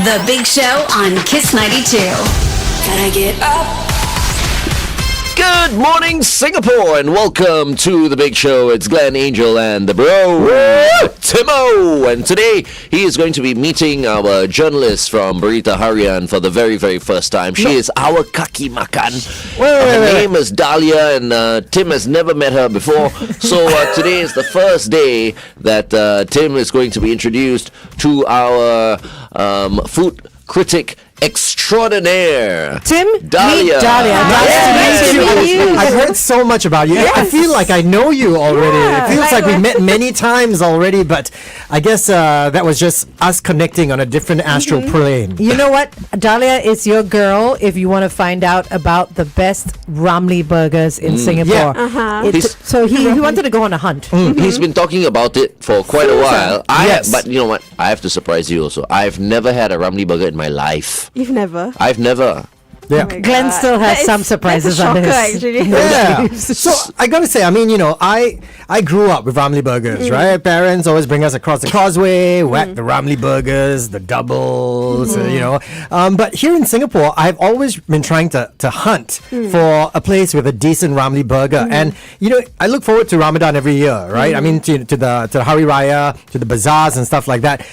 The Big Show on Kiss 92. Gotta get up. Good morning, Singapore, and welcome to The Big Show. It's Glenn, Angel, and the bro, Timo. And today, he is going to be meeting our journalist from Berita Harian for the very, very first time. She is our Kaki Makan. Her name is Dahlia, and Tim has never met her before. So today is the first day that Tim is going to be introduced to our food critic extraordinaire, Tim, Dahlia. Meet Dahlia. Nice to meet you. I've heard so much about you. Yes. I feel like I know you already. Yeah. It feels like we met many times already, but I guess that was just us connecting on a different astral plane. You know what? Dahlia is your girl if you want to find out about the best Ramly burgers in Singapore. Yeah. So he wanted to go on a hunt. He's been talking about it for quite a while. Yes. But you know what? I have to surprise you also. I've never had a Ramly burger in my life. You've never? I've never. Yeah. Glenn still has some surprises on That's a his. shocker, actually. Yeah. So I gotta say, I mean, I grew up with Ramly burgers, right? Parents always bring us across the causeway, whack the Ramly burgers, the doubles, But here in Singapore, I've always been trying to hunt for a place with a decent Ramly burger, and I look forward to Ramadan every year, right? I mean, to the Hari Raya, to the bazaars and stuff like that.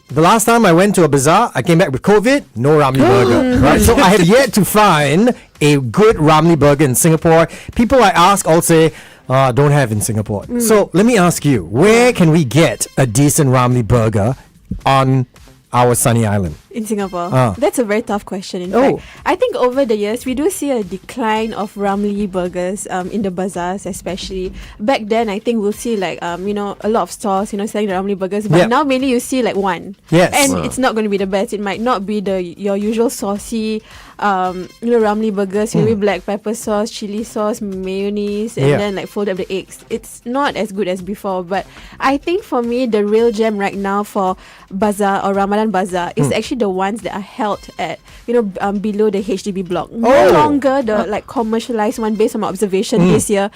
The last time I went to a bazaar, I came back with COVID, no Ramly burger. Right? So I have yet to find a good Ramly burger in Singapore. People I ask all say, don't have in Singapore. So let me ask you, where can we get a decent Ramly burger on our sunny island? In Singapore? That's a very tough question, in fact. I think over the years, we do see a decline of Ramly burgers in the bazaars especially. Back then, I think we'll see like, a lot of stores, selling the Ramly burgers. But now mainly you see like one. Yes. And it's not going to be the best. It might not be your usual saucy, Ramly burgers, maybe black pepper sauce, chili sauce, mayonnaise, and then like fold up the eggs. It's not as good as before. But I think for me, the real gem right now for bazaar or Ramadan bazaar is actually the ones that are held at below the HDB block. No longer the like commercialized one based on my observation this year.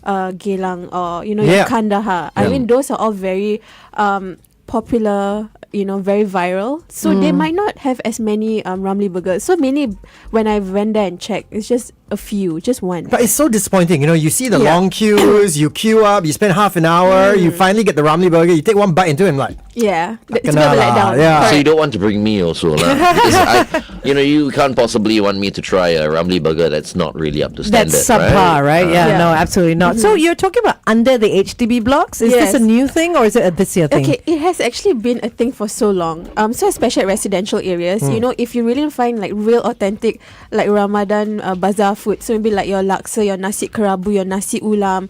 Geylang or Kandahar. I mean, those are all very popular, very viral. So they might not have as many Ramly burgers. So many, when I went there and checked, it's just a few, just one. But it's so disappointing. You see the long queues, you queue up, you spend half an hour, you finally get the Ramly burger, you take one bite into it and like, it's a bit of a letdown. Yeah. So you don't want to bring me also, lah? Because you can't possibly want me to try a Ramly burger that's not really up to standard. That's subpar, right? Yeah. No, absolutely not. So you're talking about under the HDB blocks? Is this a new thing or is it a this year thing? Okay, it has actually been a thing for so long. So especially at residential areas, if you really find like real authentic like Ramadan bazaar food, so maybe like your laksa, your nasi kerabu, your nasi ulam,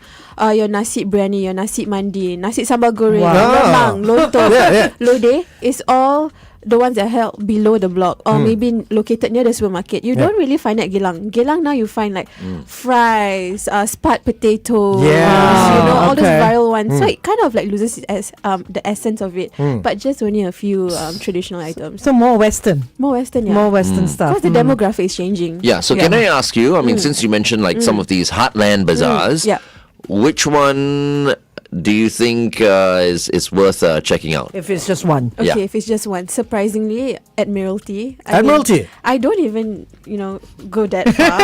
your nasi biryani, your nasi mandi, nasi sambal goreng, lemang, lontong, lodeh, is all the ones that are held below the block or maybe located near the supermarket. You don't really find at Geylang. Geylang now you find like fries, spart potatoes, all those viral ones. So it kind of like loses the essence of it. But just only a few traditional items. So more Western. More Western, yeah. More Western stuff. Because the demographic is changing. Yeah, so can I ask you, I mean, since you mentioned like some of these heartland bazaars, which one do you think is worth checking out? If it's just one. Okay, if it's just one. Surprisingly, Admiralty. I don't even, go that far.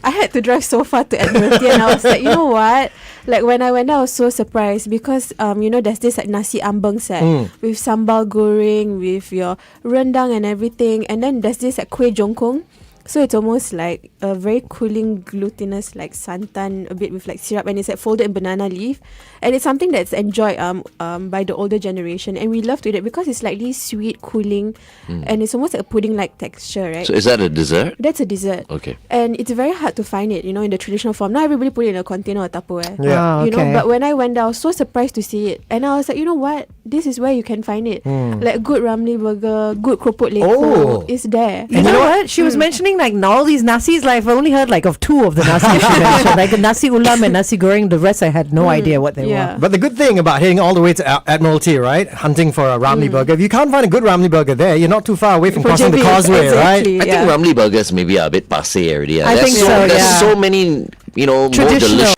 I had to drive so far to Admiralty and I was like, you know what? Like when I went there, I was so surprised because, there's this like nasi ambeng set with sambal goreng, with your rendang and everything. And then there's this like kueh jongkong. So it's almost like a very cooling, glutinous, like santan, a bit with like syrup, and it's like folded in banana leaf, and it's something that's enjoyed by the older generation, and we love to eat it because it's slightly sweet, cooling, and it's almost like a pudding-like texture, right? So is that a dessert? That's a dessert. Okay. And it's very hard to find it, in the traditional form. Not everybody put it in a container or Tupperware. Yeah. But when I went there, I was so surprised to see it, and I was like, you know what? This is where you can find it. Like good Ramly burger, good keropok leko is there. You know what? She was mentioning like all these nasis. Like I've only heard like of two of the nasis she mentioned, like nasi ulam and nasi goreng. The rest I had no idea what they were. But the good thing about heading all the way to Admiralty, right, hunting for a Ramly burger, if you can't find a good Ramly burger there, you're not too far away from crossing the causeway, right? I think Ramly burgers maybe are a bit passé already. I think so, There's so many more Traditional. delicious.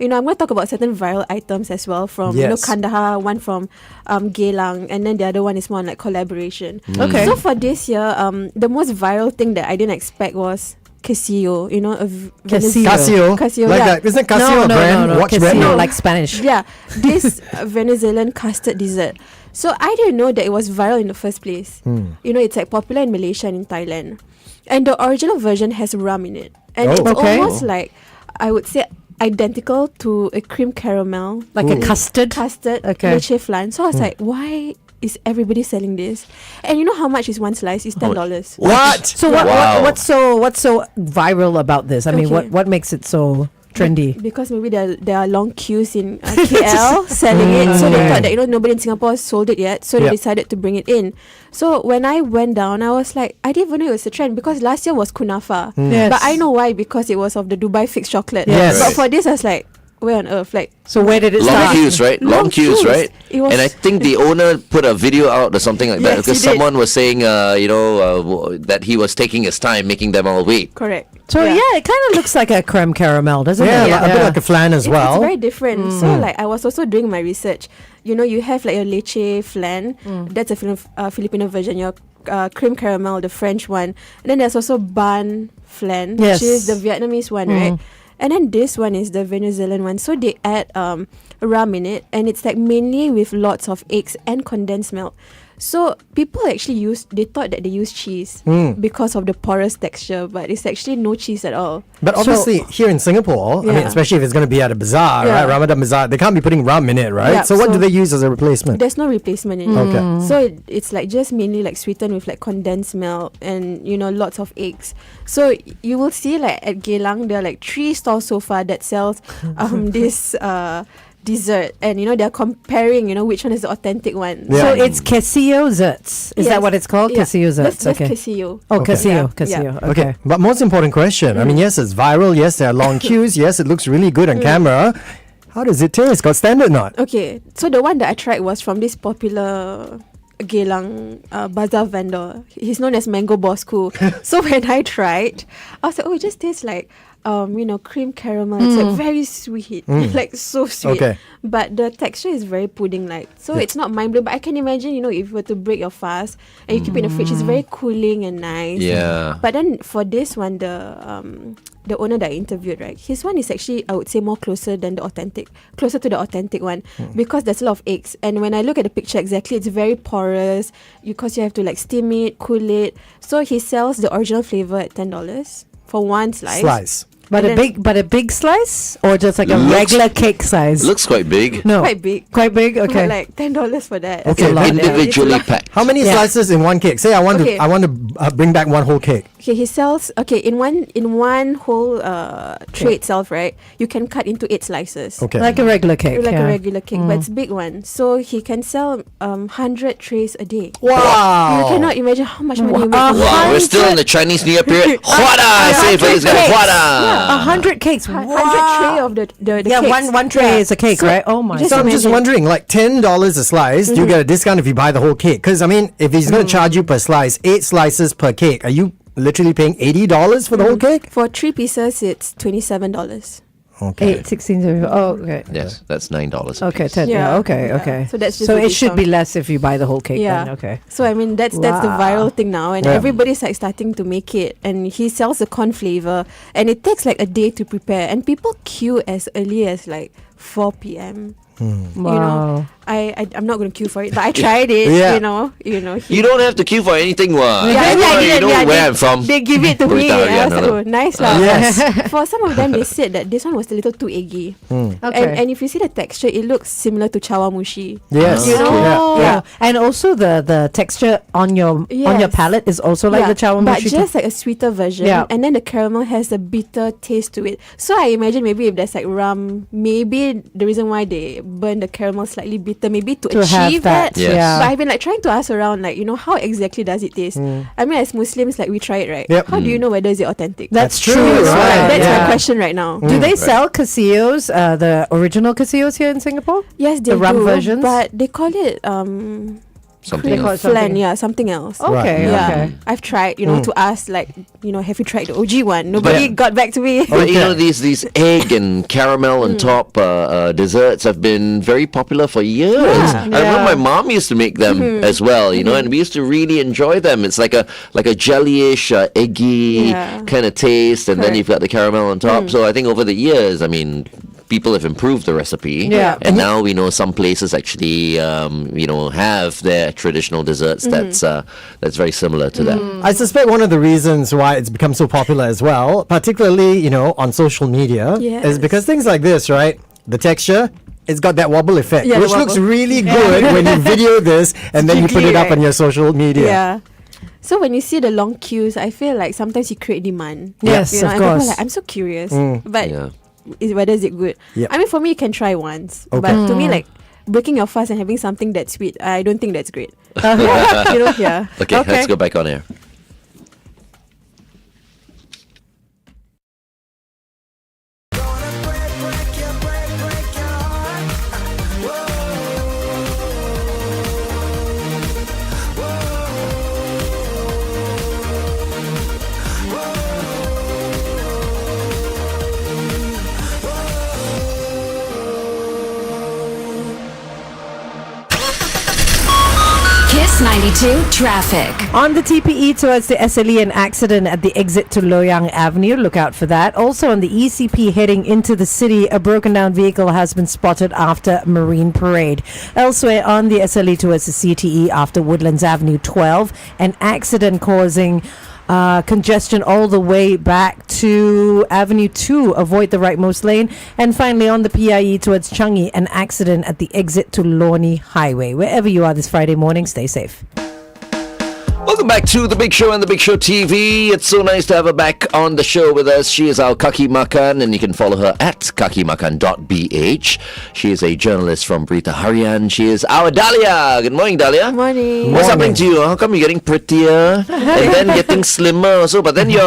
I'm going to talk about certain viral items as well from Yes. Kandahar, one from Geylang, and then the other one is more on like collaboration. Okay. So for this year, the most viral thing that I didn't expect was Casio. Casio. Casio, like yeah. that. Isn't Casio a brand? Watch Casio, brand? No. like Spanish. Yeah, this Venezuelan custard dessert. So I didn't know that it was viral in the first place. It's like popular in Malaysia and in Thailand. And the original version has rum in it. And it's Okay. almost like, I would say, identical to a cream caramel. Like a custard. Okay. leche flan. So I was like, why is everybody selling this? And you know how much is one slice? It's $10. What? So Wow. what's so viral about this? I mean, Okay. what makes it so trendy? Because maybe there are long queues in KL selling it, so they thought that nobody in Singapore sold it yet, so they Yeah. decided to bring it in. So when I went down, I was like, I didn't even know it was a trend because last year was kunafa, Yes. but I know why, because it was of the Dubai fixed chocolate. Yes. But Right. for this, I was like, where on earth? Like, So where did it Long start? queues, right? Long Long queues, queues. right? It was- And I think the owner put a video out or something like that Yes, because he did. someone was saying, that he was taking his time making them all wait. correct. So yeah, it kind of looks like a creme caramel, doesn't Yeah, it? a bit like a flan as well. It's very different. So like I was also doing my research. You have like your leche flan. That's a Filipino version. Your cream caramel, the French one. And then there's also bun flan, Yes. which is the Vietnamese one, right? And then this one is the Venezuelan one. So they add rum in it, and it's like mainly with lots of eggs and condensed milk. So people actually they thought that they used cheese because of the porous texture, but it's actually no cheese at all. But obviously, here in Singapore, I mean, Yeah. especially if it's going to be at a bazaar, Yeah. right? Ramadan bazaar, they can't be putting rum in it, right? Yeah, so what do so they use as a replacement? There's no replacement in it. Okay. So it's like just mainly like sweetened with like condensed milk and lots of eggs. So you will see like at Geylang there are like 3 stalls so far that sells this dessert, and they're comparing which one is the authentic one. Yeah. So it's Casio Zerts. Is that Yes. what it's called? Yeah. Casio Zerts. That's Okay. Casio. Oh, Okay. Casio. Yeah. Casio. Yeah. Okay. But most important question. I mean, yes, it's viral. Yes, there are long queues. Yes, it looks really good on camera. How does it taste? Got standard not? Okay, so the one that I tried was from this popular Geylang bazaar vendor. He's known as Mango Bosku. So when I tried, I was like, oh, it just tastes like cream caramel. It's like very sweet, like so sweet. Okay. But the texture is very pudding-like. So it's not mind-blowing. But I can imagine, if you were to break your fast and you keep it in the fridge, it's very cooling and nice. Yeah. But then for this one, the owner that I interviewed, right, his one is actually, I would say, closer to the authentic one, because there's a lot of eggs. And when I look at the picture exactly, it's very porous because you have to like steam it, cool it. So he sells the original flavor at $10 for one slice. But And a big slice, or just like a Looks- regular cake size? Looks quite big. no, Quite big. Quite big. Okay. But like $10 for that. Okay, It's a lot, yeah. Individually It's a lot. packed. How many Yeah. slices in one cake? Say I want Okay. to bring back one whole cake. Okay, he sells in one whole tray itself, right? You can cut into 8 slices. Okay. Like a regular cake. Like yeah. a regular cake, but it's big one. So he can sell 100 trays a day. Wow. You cannot imagine how much money you make. Wow, we're still in the Chinese New Year period. Huada! I say it for these guys. Huada! 100 cakes. 100 tray of the Yeah, cakes. one tray is a cake, So right? Oh my. just So I'm just imagine. wondering, like $10 a slice, do you get a discount if you buy the whole cake? Because I mean, if he's going to charge you per slice, 8 slices per cake, are you literally paying $80 for the whole cake? For 3 pieces, it's $27. Okay. 8, 16, 17. Oh, okay. Yes, that's $9. Okay, 10. Yeah, Yeah, okay, yeah. okay. So that's just so the it should be discount. less if you buy the whole cake. Yeah. Then. Okay. So I mean that's the Wow. viral thing now, and Yeah. everybody's like starting to make it, and he sells the corn flavor, and it takes like a day to prepare, and people queue as early as like 4 p.m. Wow. I'm not going to queue for it, but I tried it. Yeah. You don't have to queue for anything, what? Yeah, You know where I'm from. They give it to me. Berita And I was Harian, like, oh, nice lah. Yes. For some of them, they said that this one was a little too eggy. Okay. And if you see the texture, it looks similar to chawamushi. Yes. You know? Oh. Yeah. And also the texture on your Yes. palate is also like the chawamushi. but just like a sweeter version. Yeah. And then the caramel has a bitter taste to it. So I imagine maybe if there's like rum, maybe the reason why they burn the caramel slightly bitter, maybe to have achieve that. Yes. Yeah. But I've been like trying to ask around, like, how exactly does it taste? I mean, as Muslims, like we try it, right? Yep. How do you know whether is it authentic? That's true, true. So, right, that's yeah. my question right now. Do they sell Casios, the original Casios here in Singapore? Yes, they The rum do, versions? but they call it something They call else. it something. Flan, yeah, something else. Okay, Yeah, okay. I've tried, to ask like, have you tried the OG one? Nobody got back to me. But these egg and caramel on top desserts have been very popular for years. I remember my mom used to make them as well, and we used to really enjoy them. It's like a jellyish, eggy kind of taste, and then you've got the caramel on top. So I think over the years, people have improved the recipe. Yeah. And now we know some places actually, have their traditional desserts that's very similar to that. I suspect one of the reasons why it's become so popular as well, particularly, on social media, is because things like this, right? The texture, it's got that wobble effect, Yeah, the which looks wobble. really good when you video this and then you put jiggly, it up on right? your social media. Yeah. So when you see the long queues, I feel like sometimes you create demand. Yes, of and people are course. like, I'm so curious, but Yeah. whether is it good? Yeah. I mean, for me, you can try once, Okay. but to me, like breaking your fast and having something that's sweet, I don't think that's great. Yeah. Okay, Okay. let's go back on air. Kiss 92 traffic. On the TPE towards the SLE, an accident at the exit to Loyang Avenue. Look out for that. Also on the ECP heading into the city, a broken down vehicle has been spotted after Marine Parade. Elsewhere on the SLE towards the CTE after Woodlands Avenue 12, an accident causing congestion all the way back to Avenue 2. Avoid the rightmost lane. And finally on the PIE towards Changi, an accident at the exit to Lornie Highway. Wherever you are this Friday morning, stay safe. Welcome back to The Big Show and The Big Show TV. It's so nice to have her back on the show with us. She is our Kaki Makan, and you can follow her at kakimakan.bh. She is a journalist from Berita Harian. She is our Dahlia. Good morning, Dahlia. Morning. What's happening to you? How come you're getting prettier and then getting slimmer also? But then you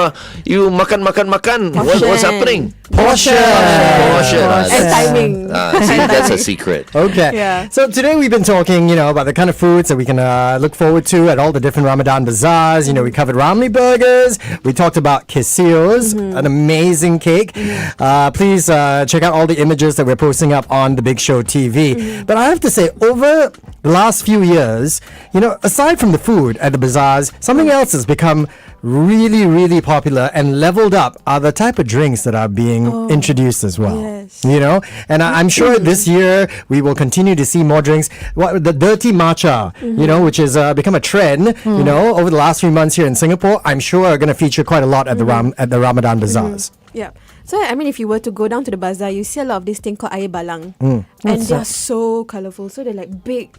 makan. What's happening? Portion. And timing. See, that's a secret. Okay. Yeah. So today we've been talking, about the kind of foods that we can look forward to at all the different Ramadan bazaars. We covered Ramly burgers. We talked about kisios, an amazing cake. Please check out all the images that we're posting up on the Big Show TV. But I have to say, over the last few years, aside from the food at the bazaars, something else has become really, really popular and leveled up are the type of drinks that are being introduced as well. Yes. And I'm sure this year we will continue to see more drinks. The dirty matcha, which has become a trend, over the last few months here in Singapore, I'm sure are going to feature quite a lot at the Ramadan bazaars. Yeah. So, I mean, if you were to go down to the bazaar, you see a lot of this thing called air balang. And they're so colourful. So, they're like big,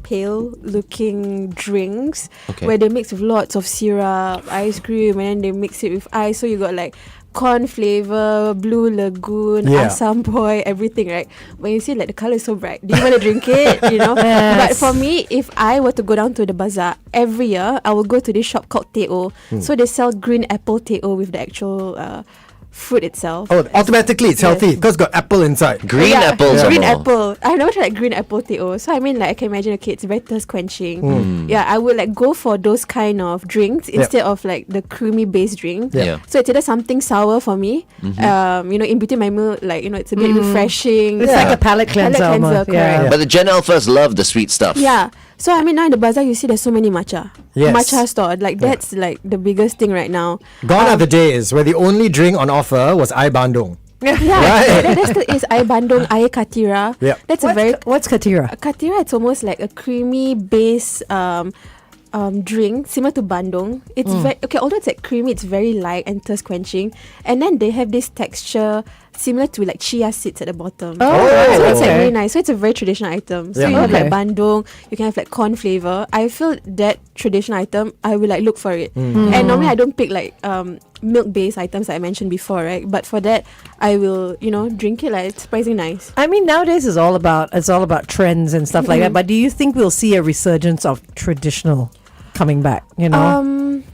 pale looking drinks where they mix with lots of syrup, ice cream, and then they mix it with ice. So, you got like corn flavor, Blue Lagoon, Assam Boy, everything, right? When you see like the colour is so bright, do you want to drink it? But for me, if I were to go down to the bazaar every year, I will go to this shop called Teo. So they sell green apple Teo with the actual fruit itself. Oh, automatically it's healthy because it's got apple inside. Green apples. Green some more. apple. I never tried like green apple Teo. So I mean, like I can imagine, okay, it's very thirst quenching. Yeah, I would like go for those kind of drinks instead of like the creamy based drink. Yeah. So it's either something sour for me. In between my meal, like it's a bit refreshing. It's like a palate cleanser. almost. correct. But the Gen Alphas love the sweet stuff. Yeah. So I mean, now in the bazaar you see there's so many matcha. Yes. Matcha store. Like that's like the biggest thing right now. Gone are the days where the only drink on offer was air bandung. Yeah. That's the is air bandung, air katira. Yeah. That's a very What's Katira? Katira, it's almost like a creamy base drink similar to bandung. It's very although it's like creamy, it's very light and thirst quenching. And then they have this texture similar to like chia seeds at the bottom. So it's like really nice. So it's a very traditional item. So you have like bandung, you can have like corn flavor. I feel that traditional item, I will like look for it. And normally I don't pick like milk based items that I mentioned before, right? But for that I will, drink it. Like it's surprisingly nice. I mean, nowadays it's all about trends and stuff like that. But do you think we'll see a resurgence of traditional coming back?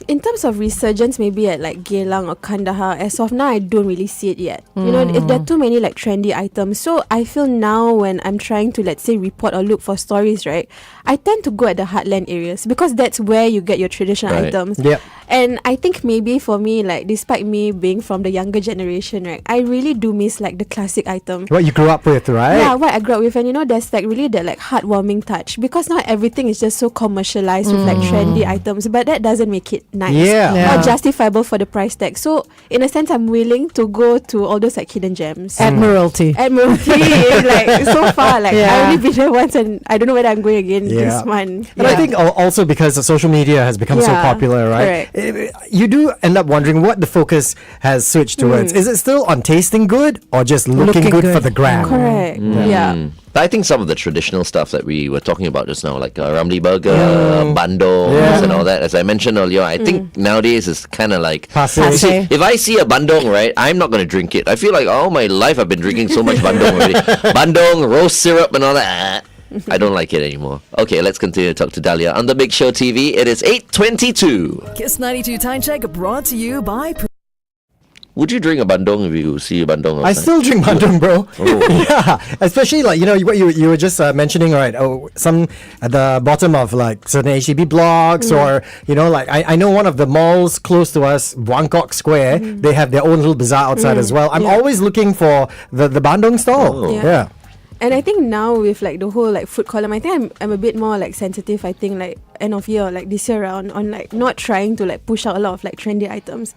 in terms of resurgence, maybe at like Geylang or Kandahar, as of now, I don't really see it yet. You know, there are too many like trendy items. So I feel now when I'm trying to, let's say, report or look for stories, right, I tend to go at the heartland areas because that's where you get your traditional items. Yep. And I think maybe for me, like, despite me being from the younger generation, right, I really do miss like the classic item. What you grew up with, right? Yeah, what I grew up with. And you know, there's like really that like heartwarming touch because now everything is just so commercialized with like trendy items, but that doesn't make it nice Yeah. or justifiable for the price tag. So in a sense, I'm willing to go to all those like hidden gems. Admiralty. Admiralty is like so far, like Yeah. I only been there once and I don't know whether I'm going again Yeah. this month. But I think also because social media has become so Yeah, popular, right? You do end up wondering what the focus has switched towards. Is it still on tasting good or just looking good for the gram? Correct. Yeah. But I think some of the traditional stuff that we were talking about just now, like Ramly Burger, bandongs, and all that, as I mentioned earlier, I think nowadays it's kind of like... Passé. If I see a bandong, right, I'm not going to drink it. I feel like all my life I've been drinking so much bandong already. Bandong, rose syrup and all that. I don't like it anymore. Okay, let's continue to talk to Dahlia on The Big Show TV. It is 8:22. Kiss 92 Time Check brought to you by... Would you drink a bandong if you see a bandong outside? I still drink bandung, bro. Yeah, especially like what you were just mentioning, right? Oh, some at the bottom of like certain HDB blocks, or like I know one of the malls close to us, Buangkok Square. They have their own little bazaar outside as well. I'm always looking for the bandung stall. Oh. Yeah. And I think now with like the whole like food column, I think I'm a bit more like sensitive. I think like end of year, like this year around, on like not trying to like push out a lot of like trendy items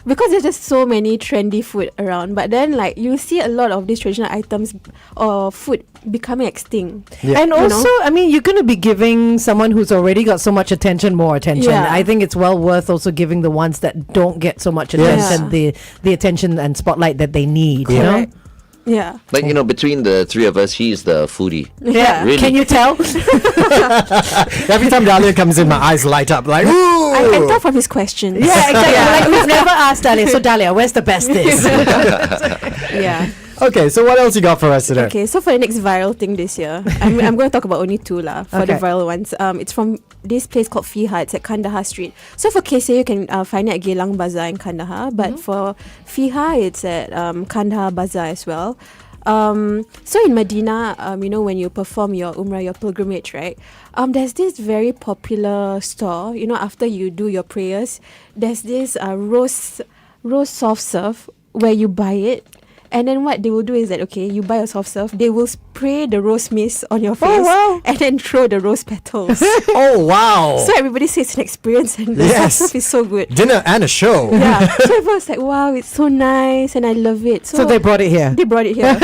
because there's just so many trendy food around. But then like you see a lot of these traditional items or food becoming extinct. Yeah. And also, I mean, you're going to be giving someone who's already got so much attention more attention. Yeah. I think it's well worth also giving the ones that don't get so much attention the attention and spotlight that they need. You know? Correct. Yeah. Like, between the three of us, he's the foodie. Yeah. Really? Can you tell? Every time Dahlia comes in, my eyes light up like, ooh! I can tell from his questions. Yeah, exactly. Like we've never asked Dahlia. So Dahlia, where's the best this? Yeah. Okay, so what else you got for us today? Okay, so for the next viral thing this year, I'm going to talk about only two for the viral ones. It's from this place called Fiha. It's at Kandahar Street. So for KSA, you can find it at Geylang Bazaar in Kandahar. But for Fiha, it's at Kandahar Bazaar as well. So in Medina, when you perform your Umrah, your pilgrimage, right? There's this very popular store. After you do your prayers, there's this roast soft serve where you buy it. And then what they will do is that, okay, you buy a soft serve, they will spray the rose mist on your face and then throw the rose petals. Oh, wow. So everybody says it's an experience and the Yes. soft serve is so good. Dinner and a show. Yeah. So everyone was like, wow, it's so nice and I love it. So they brought it here. They brought it here.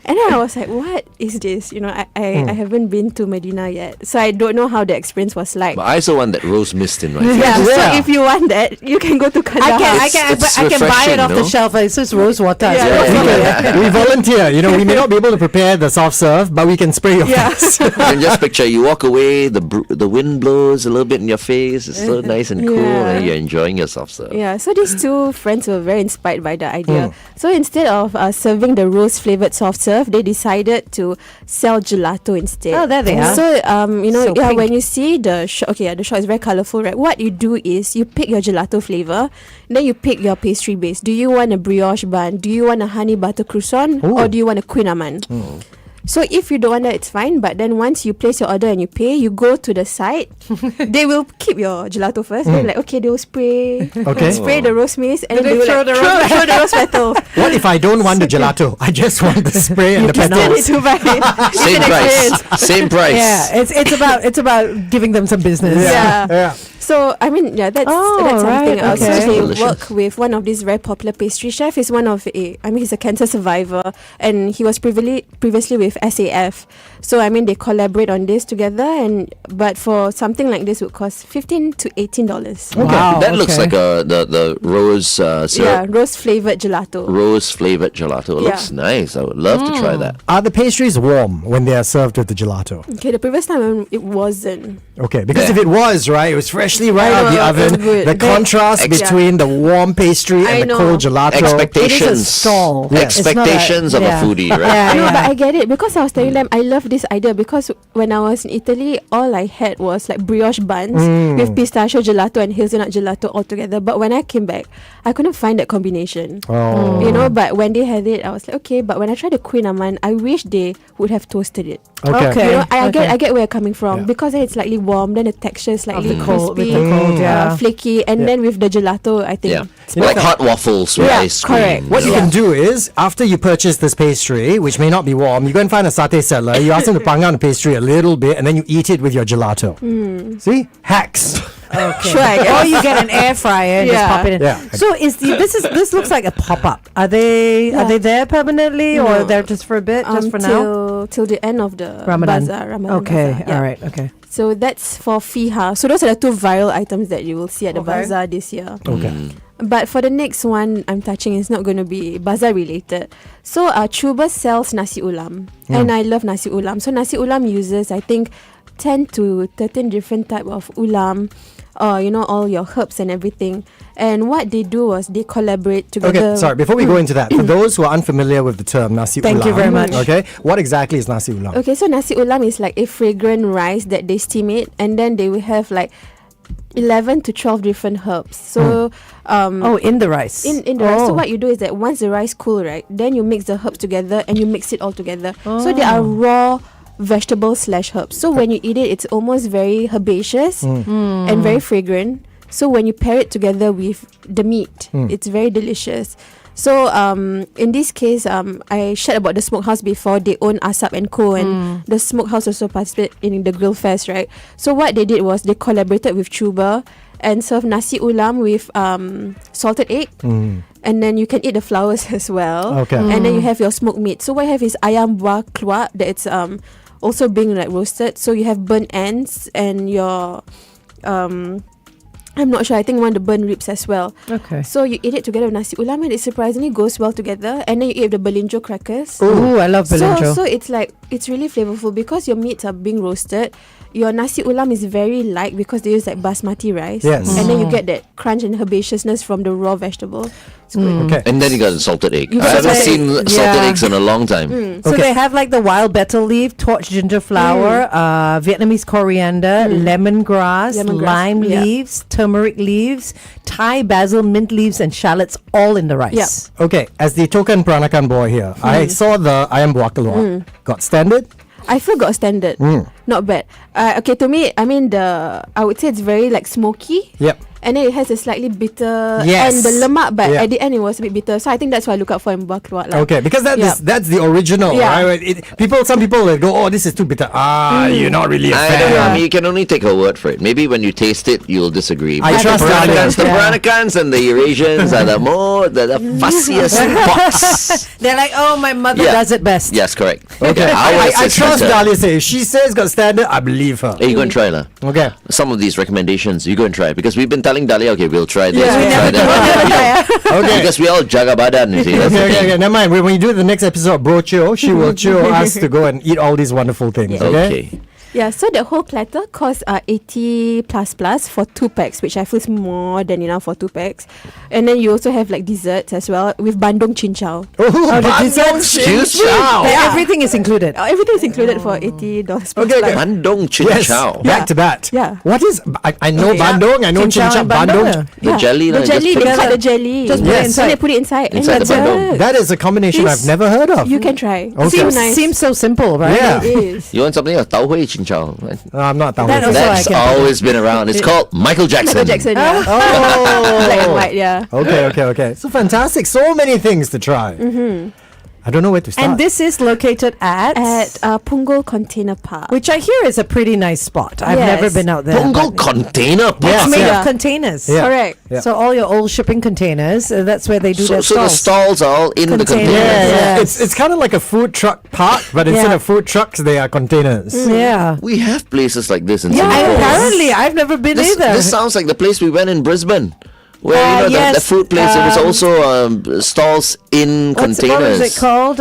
And then I was like, what is this? I haven't been to Medina yet. So I don't know how the experience was like. But I also want that rose mist in my face. Yeah, Yeah. so if you want that, you can go to Kandahar. I can buy it refreshing, off the no? shelf. It's just rose water. Yeah. We volunteer. We may not be able to prepare the soft serve, but we can spray your face. And just picture, you walk away, the wind blows a little bit in your face. It's so nice and cool, Yeah. and you're enjoying yourself. So. Yeah, so these two friends were very inspired by the idea. So instead of serving the rose flavored soft serve, they decided to sell gelato instead. Oh, there they are. So So pink. when you see the shop, the shop is very colorful, right? What you do is you pick your gelato flavor, then you pick your pastry base. Do you want a brioche bun? Do you want a honey butter croissant? Or do you want a queen amande? So if you don't want that, it's fine. But then once you place your order and you pay, you go to the site. They will keep your gelato first. They're like, okay, they will spray the rose mist and Do then they will throw the rose- throw the rose petals. What if I don't want the gelato? I just want the spray and the Still need petals. to buy it. It's Same an price. experience. Same price. Yeah, it's about giving them some business. Yeah. So that's Oh, something right, else. okay. So they Delicious. work with one of these very popular pastry chef. He's he's a cancer survivor and he was previously with SAF. So they collaborate on this together, but for something like this would cost $15 to $18. Wow, That looks okay. like the rose syrup. Yeah, rose flavored gelato. Rose flavored gelato. It looks nice. I would love to try that. Are the pastries warm when they are served with the gelato? Okay, the previous time it wasn't. Okay, because if it was, right, it was freshly freshly right out of the know, oven. it's good. The contrast between the warm pastry and the know. cold gelato. It is a Expectations. stall. Yes. It's not Expectations of a foodie, right? Yeah, No, yeah. but I get it because I was telling them I love this idea because when I was in Italy, all I had was like brioche buns with pistachio gelato and hazelnut gelato all together. But when I came back, I couldn't find that combination. Oh. You know, but when they had it, I was like, okay. But when I tried the Queen Aman, I wish they would have toasted it. Okay. You know, I Okay. get where you're coming from Yeah. because then it's slightly warm, then the texture is slightly the cold- with crispy, the cold, yeah. flaky, and then with the gelato, I think. Yeah. it's Like perfect. hot waffles with Yeah, ice cream. correct. What you can do is, after you purchase this pastry, which may not be warm, you go and find a satay seller, you ask them to pang out the pastry a little bit, and then you eat it with your gelato. See? Hacks. Okay. Sure, I guess. Or you get an air fryer and just Yeah. pop it in. Yeah. So this looks like a pop up. Are they there permanently or No. they're just for a bit, just for now? Till the end of the Ramadan. bazaar, Ramadan Okay. bazaar, yeah. All right. Okay. So that's for Fiha. So those are the two viral items that you will see at the Okay. bazaar this year. Okay. But for the next one I'm touching, it's not going to be bazaar related. So Chuba sells nasi ulam, and I love nasi ulam. So nasi ulam uses, I think, 10 to 13 different type of ulam, you know, all your herbs and everything. And what they do was they collaborate together. Okay, sorry, before we go into that, for those who are unfamiliar with the term nasi ulam. Thank you very much. Okay, what exactly is nasi ulam? Okay, so nasi ulam is like a fragrant rice that they steam it, and then they will have like 11 to 12 different herbs. So In the rice. in the rice. So what you do is that once the rice cool, right, then you mix the herbs together and you mix it all together. So they are raw vegetables / herbs. So when you eat it, it's almost very herbaceous and very fragrant. So when you pair it together with the meat, it's very delicious. So in this case, I shared about the smokehouse before. They own Asap and Co, and the smokehouse also participated in the grill fest, right? So what they did was they collaborated with Chuba and served nasi ulam with salted egg, and then you can eat the flowers as well. Okay. And then you have your smoked meat. So what you have is ayam buah keluak that it's also being like roasted. So you have burnt ends and your I'm not sure. I think one of the burnt ribs as well. Okay. So you eat it together with nasi ulam, and it surprisingly goes well together. And then you eat the belinjo crackers. Ooh, I love belinjo. So it's like it's really flavorful because your meats are being roasted. Your nasi ulam is very light because they use like basmati rice. Yes. And then you get that crunch and herbaceousness from the raw vegetable. It's good. Okay. And then you got a salted egg. You I got haven't salted seen egg. salted Yeah. eggs in a long time. So Okay. they have like the wild betel leaf, torch ginger flower, Vietnamese coriander, lemongrass, lime yeah. leaves, turmeric leaves, Thai basil, mint leaves, and shallots all in the rice. Okay, as the token Peranakan boy here, I saw the ayam buah keluak. Got standard? I feel got standard. Not bad. Okay, to me, I mean I would say it's very like smoky. Yep. And then it has a slightly bitter Yes. and the lemak, but Yeah. at the end it was a bit bitter. So I think that's why I look out for in buah keluak lah. Okay, because that's the original, Yeah. right? Some people will go, oh, this is too bitter. You're not really a I fan. don't know. I mean, you can only take her word for it. Maybe when you taste it, you'll disagree. I But trust the Peranakans, Dahlia. the Peranakans and the Eurasians are the fussiest box. They're like, oh, my mother Yeah. does it best. Yes, correct. Okay, Ours I is trust better. Dahlia. Say if she says got standard, I believe her. Hey, you go and try lah. Okay. Some of these recommendations, you go and try because we've been telling Dahlia, okay, we'll try this, Yeah, we'll we try never that. Okay. Because we all jaga badan, you see. That's the Okay, thing. okay, never mind. When you do the next episode of Bro Chill, she will chill us to go and eat all these wonderful things. Okay. Okay. Yeah, so the whole platter costs 80 plus for 2 packs, which I feel is more than enough for 2 packs. And then you also have like desserts as well with bandung chin chow. Oh, the bandung desserts. chin Excuse chow. me. Yeah, everything is included. Everything is included for $80 plus. Okay, okay. Bandung chin Yes, chow. back to that. Yeah. What is? I know Okay. bandung. I know Chin chin chow chow. and bandung. Bandung. The jelly, The lah, jelly, just they put cut the jelly. Just put it Then inside. they put it inside. Inside and the that's bandung. it. That is a combination This- I've never heard of. You can try. Okay. Seems nice. Seems so simple, right? Yeah. It is. You want something like tau hui chin chow? Right? I'm not that That one. also I That's can- always been around. It's called Michael Jackson. Michael Jackson, yeah. Oh. Black and white, yeah. Okay. So fantastic. So many things to try. I don't know where to start. And this is located at Punggol Container Park. which I hear is a pretty nice spot. I've Yes. never been out there. Punggol but Container Park. Yes, it's made yeah. of containers. Yeah. Correct. Yeah. So all your old shipping containers, that's where they do their So the stalls. stalls are all in the Containers. container. Yeah. It's kind of like a food truck park, but instead Yeah. of food trucks, they are containers. Yeah. We have places like this in Yeah, Singapore. apparently I've never been This either. sounds like the place we went in Brisbane. Where the yes, food place, there was also stalls in What containers. was it called?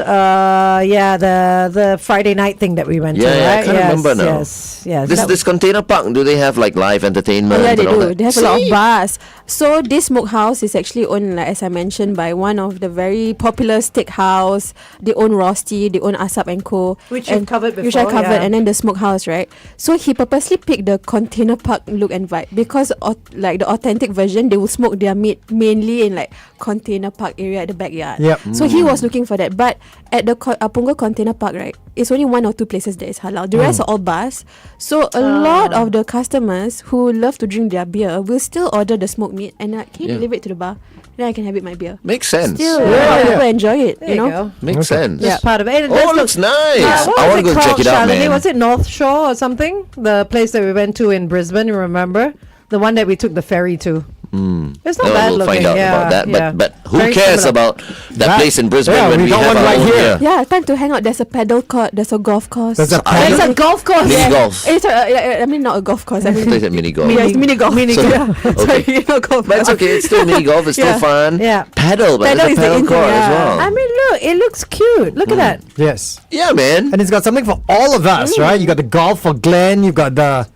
The Friday night thing that we went to, Yeah, I right? can't remember now. Yes. This container park, do they have like live entertainment? Yeah, they and all do. that? They have a lot of bars. So this smokehouse is actually owned, like, as I mentioned, by one of the very popular steakhouse. They own Rosti, they own Asap and Co. Which you've covered Which I before, covered, yeah. and then the smokehouse, right? So he purposely picked the container park look and vibe because, like, the authentic version, they will smoke their meat mainly in like container park area at the backyard. Yep. So he was looking for that, but at the Punggol Container Park, right, it's only 1 or 2 places that is halal. The rest are all bars. So a lot of the customers who love to drink their beer will still order the smoked meat and can you deliver it to the bar? Then I can have it my beer. Makes sense. Still, a lot of people enjoy it. There you go. Makes sense. That's part of it. And Oh, that's it looks nice. What I was want to go called, check it out, Shalini? man. Was it North Shore or something? The place that we went to in Brisbane, you remember? The one that we took the ferry to. It's not bad We'll looking. find out yeah, about that. yeah. But who Very cares similar. about that That- place in Brisbane yeah, when we we got have one our right own here. Yeah, time to hang out. There's a paddle court. There's a golf course. There's a There's a golf course. Mini golf. It's I mean, not a golf course. I mean, They said mini golf. yeah, it's mini golf. So- Sorry, not golf. But it's okay. It's still mini golf. It's still Yeah. fun. Yeah. Paddle, but Paddle it's is a the paddle intro, court as yeah. well. I mean, look, it looks cute. Look at that. Yes. Yeah, man. And it's got something for all of us, right? You got the golf for Glenn. You've got that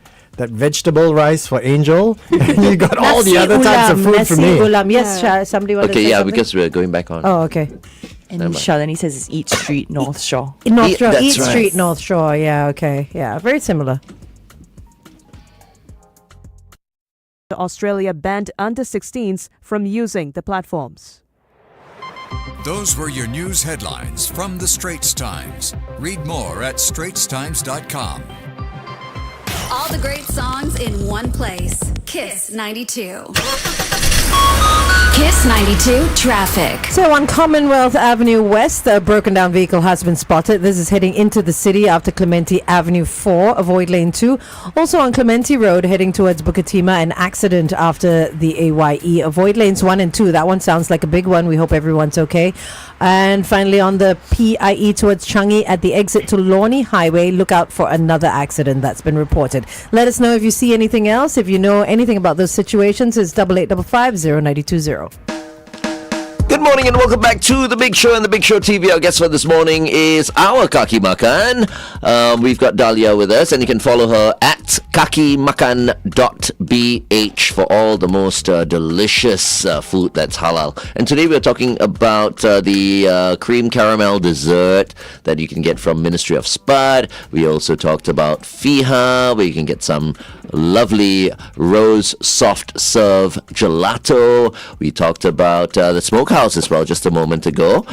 vegetable rice for Angel. And you got all the Nasi other types of ulam, food for nasi me. ulam. Yes, somebody wanted to Okay, say yeah, something? because we're going back on. Oh, okay. And Shalini says it's Eat Street, North Shore. North Yeah, Shore, that's Eat right. Street, North Shore. Yeah, okay. Yeah, very similar. Australia banned under-16s from using the platforms. Those were your news headlines from the Straits Times. Read more at straitstimes.com. All the great songs in one place. Kiss 92. Kiss 92 traffic. So on Commonwealth Avenue West, a broken down vehicle has been spotted. This is heading into the city after Clementi Avenue 4. Avoid lane 2. Also on Clementi Road, heading towards Bukatima, an accident after the AYE. Avoid lanes 1 and 2. That one sounds like a big one. We hope everyone's okay. And finally on the PIE towards Changi at the exit to Lornie Highway, look out for another accident that's been reported. Let us know if you see anything else. If you know anything about those situations, it's 8855 0920. Good morning and welcome back to The Big Show and The Big Show TV. Our guest for this morning is our Kaki Makan. We've got Dahlia with us and you can follow her at kakimakan.bh for all the most delicious food that's halal. And today we're talking about the cream caramel dessert that you can get from Ministry of Spud. We also talked about Fiha, where you can get some lovely rose soft serve gelato. We talked about the smokehouse as well just a moment ago.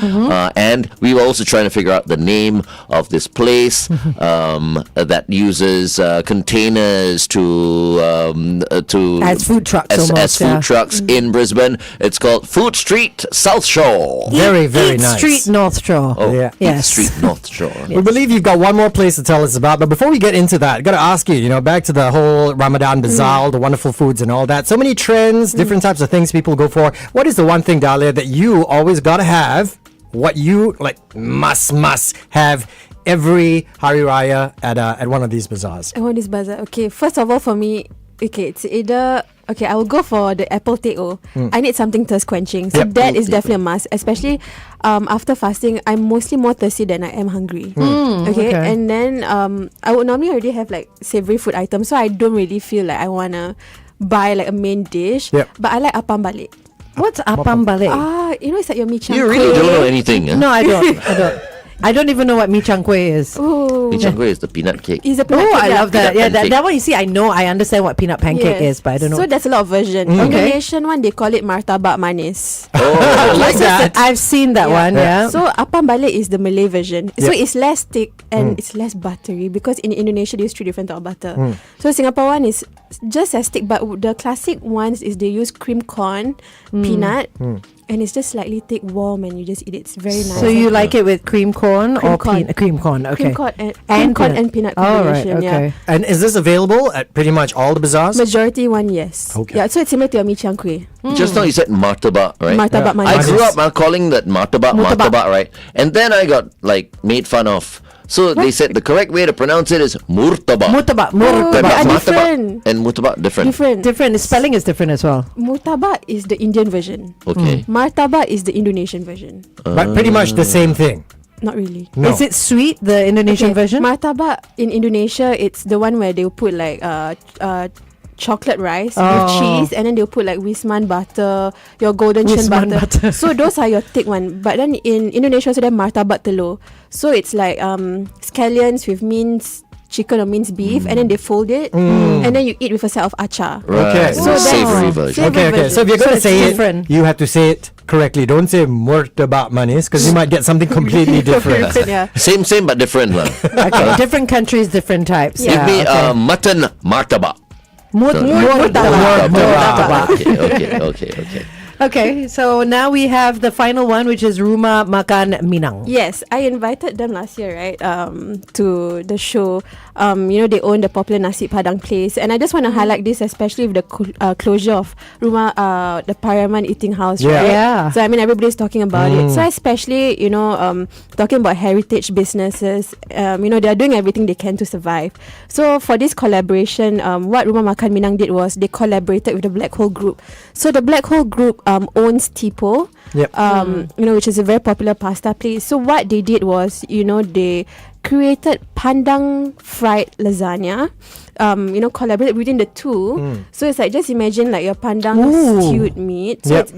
And we were also trying to figure out the name of this place that uses containers to As food trucks as almost, food yeah. trucks in Brisbane. It's called Food Street South Shore. Very, very Eat nice. Street North Shore. Oh, Yeah. Yes. Street North Shore. We believe you've got one more place to tell us about, but before we get into that, got to ask you, back to the whole Ramadan bazaar, all the wonderful foods and all that. So many trends, different types of things people go for. What is the one thing, Dahlia, that you always got to have, what you must have every Hari Raya at one of these bazaars? I want this bazaar. Okay, first of all, for me, it's either I will go for the apple teh-o. I need something thirst quenching, so Yep. that is definitely a must. Especially after fasting, I'm mostly more thirsty than I am hungry. Okay, okay. and then I would normally already have like savory food items, so I don't really feel like I wanna buy like a main dish. Yep. But I like apam balik. What's apam balik? It's like your mi chang You really kueh. don't know anything, huh? No, I don't. I don't even know what mi chang kueh is. Oh, Mi chang kueh is the peanut cake. it's a Oh, peanut I cake, love that. Peanut Yeah, pancake. that one you see, I understand what peanut pancake Yes. is, but I don't know. So there's a lot of version. Okay. Indonesian one, they call it martabak manis. Oh, like that. I've seen that one, yeah. So apam balik is the Malay version. So Yeah. it's less thick and it's less buttery because in Indonesia they use 3 different type of butter. So Singapore one is just as thick, but the classic ones is they use cream corn, peanut, and it's just slightly thick, warm, and you just eat it. It's very nice. So you like it with cream corn Cream or corn. cream corn? Okay. cream corn and peanut Oh, right. combination. Okay. Yeah. And is this available at pretty much all the bazaars? Majority one, yes. Okay. Yeah. So it's similar to your mi chang kueh. Just now you said martabak, right? Martabak Yeah. I manis. grew up calling that martabak, right? And then I got made fun of So they said the correct way to pronounce it is murtabak. Murtabak. they are Martabak different. and murtabak different. Different. The spelling is different as well. Murtabak is the Indian version. Okay. Martabak is the Indonesian version. But pretty much the same thing. Not really. No. Is it sweet, the Indonesian version? Martabak in Indonesia, it's the one where they'll put like chocolate rice with Oh. cheese, and then they'll put like wisman butter, your golden churn Wisman butter. So those are your thick one. But then in Indonesia, so they have martabak telur. So it's like scallions with minced chicken or minced beef, and then they fold it, and then you eat with a set of achar. Right. Okay. So So savory that's- version. savory Okay. So if you're So going to it's say different. it, you have to say it correctly. Don't say murtabak manis because you might get something completely different. Yeah. Same but different lah. Okay, different countries, different types. Give Yeah, me okay. mutton martabak. Murtabak. Okay. Okay, so now we have the final one, which is Rumah Makan Minang. Yes, I invited them last year, right? To the show. They own the popular nasi padang place, and I just want to highlight this, especially with the closure of the Pariaman Eating House, Yeah. right? Yeah. So I mean, everybody's talking about it. So especially, talking about heritage businesses, they are doing everything they can to survive. So for this collaboration, what Rumah Makan Minang did was they collaborated with the Black Hole Group. So the Black Hole Group owns Tipo, Yep. which is a very popular pasta place. So what they did was, they created pandang fried lasagna, collaborated between the two. So it's like, just imagine like your pandang stewed meat. So Yep.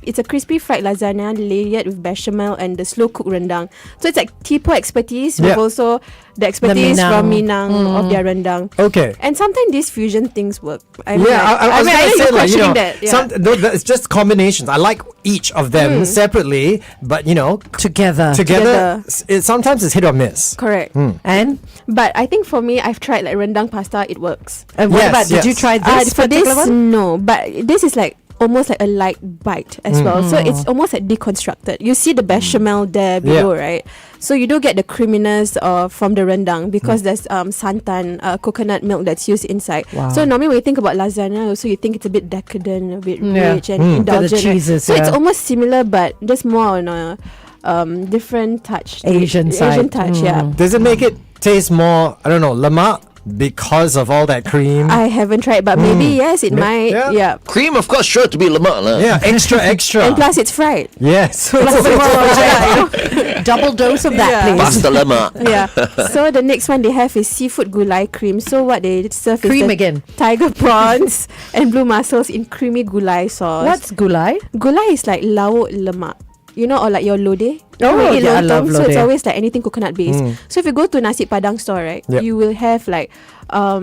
it's a crispy fried lasagna layered with bechamel and the slow cooked rendang. So it's like Tipo expertise with Yep. also the expertise Minang. from Minang of their rendang. Okay. And sometimes these fusion things work. I mean, Yeah, I was know going to say, you're like, questioning that. Yeah. it's just combinations. I like each of them separately, but Together. together, sometimes it's hit or miss. Correct. And But I think for me, I've tried like rendang pasta. It works. what Yes, about, did you yes. try this For this, particular one? no. But this is like almost like a light bite as well. So it's almost like deconstructed. You see the bechamel there below, right? So you do get the creaminess from the rendang because there's santan, coconut milk that's used inside. Wow. So normally when you think about lasagna, also you think it's a bit decadent, a bit Yeah. rich and Got the indulgent. right? cheeses, So it's yeah. almost similar, but just more on a different touch. to it. Asian side. Asian touch, yeah. Does it make it taste more, I don't know, lemak because of all that cream? I haven't tried, but maybe yes, it might. Yeah. Yeah. Cream, of course, sure to be lemak lah. Yeah, extra. And plus, it's fried. Yes. Double dose of that, Yeah. please. Pasta lemak. Yeah. So the next one they have is seafood gulai cream. So what they serve Cream is the again. tiger prawns and blue mussels in creamy gulai sauce. What's gulai? Gulai is like lauk lemak. Or like your lodeh. Oh, When you eat yeah, I lontong, love so it's lodeh. always like anything coconut based. So if you go to nasi padang store, right, Yep. you will have like all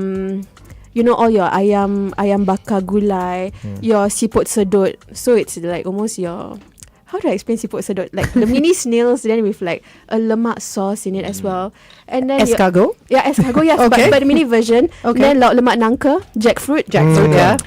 your ayam bakar gulai, your siput sedut. So it's like almost your, how do I explain siput sedut? Like the mini snails, then with like a lemak sauce in it as well. And then Escargot? escargot, yes. Okay. But the mini version. Okay. Then lauk lemak nangka, jackfruit. Yeah.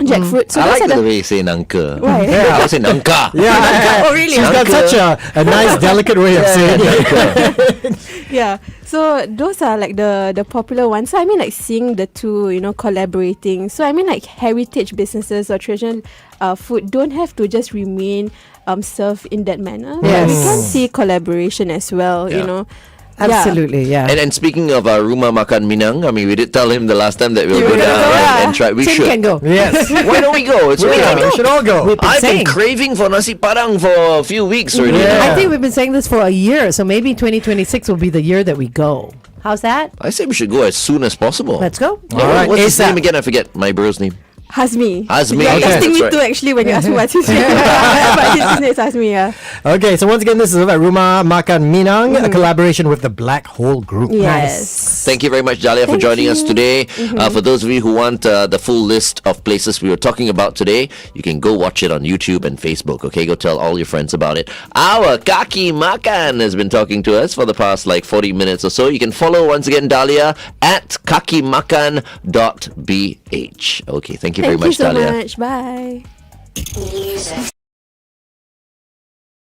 Jackfruit. So I those like are the the way you say nangka. Why? I say nangka. Yeah. Oh, really? She's got Nangka. such a nice, delicate way of saying it. Yeah, so those are like the popular ones. So I mean, like seeing the two, collaborating. So I mean, like heritage businesses or traditional food don't have to just remain served in that manner. Yes. We can see collaboration as well. Yeah. Absolutely, yeah. And speaking of Rumah Makan Minang, I mean, we did tell him the last time that we'll You go were down gonna go, yeah. and try. We Tim should. can go. Yes. Why don't we go? It's Yeah, okay. we should all go. We've been I've been saying. craving for nasi padang for a few weeks already. Yeah. now. I think we've been saying this for a year, so maybe 2026 will be the year that we go. How's that? I say we should go as soon as possible. Let's go. All right, What's his ASAP. name again? I forget my bro's name. Hazmi. Hazmi, Yeah, okay, testing that's me right. too actually when you ask me what's his name. But his name is Hazmi, yeah. Okay, so once again, this is Rumah Makan Minang, a collaboration with the Black Hole Group. Yes. Thank you very much, Dahlia, for Thank joining us you. today. For those of you who want the full list of places we were talking about today, you can go watch it on YouTube and Facebook. Okay, go tell all your friends about it. Our Kaki Makan has been talking to us for the past 40 minutes or so. You can follow once again Dahlia at kakimakan.bh. Okay, thank you very Thank you much, so Dahlia. much. Bye.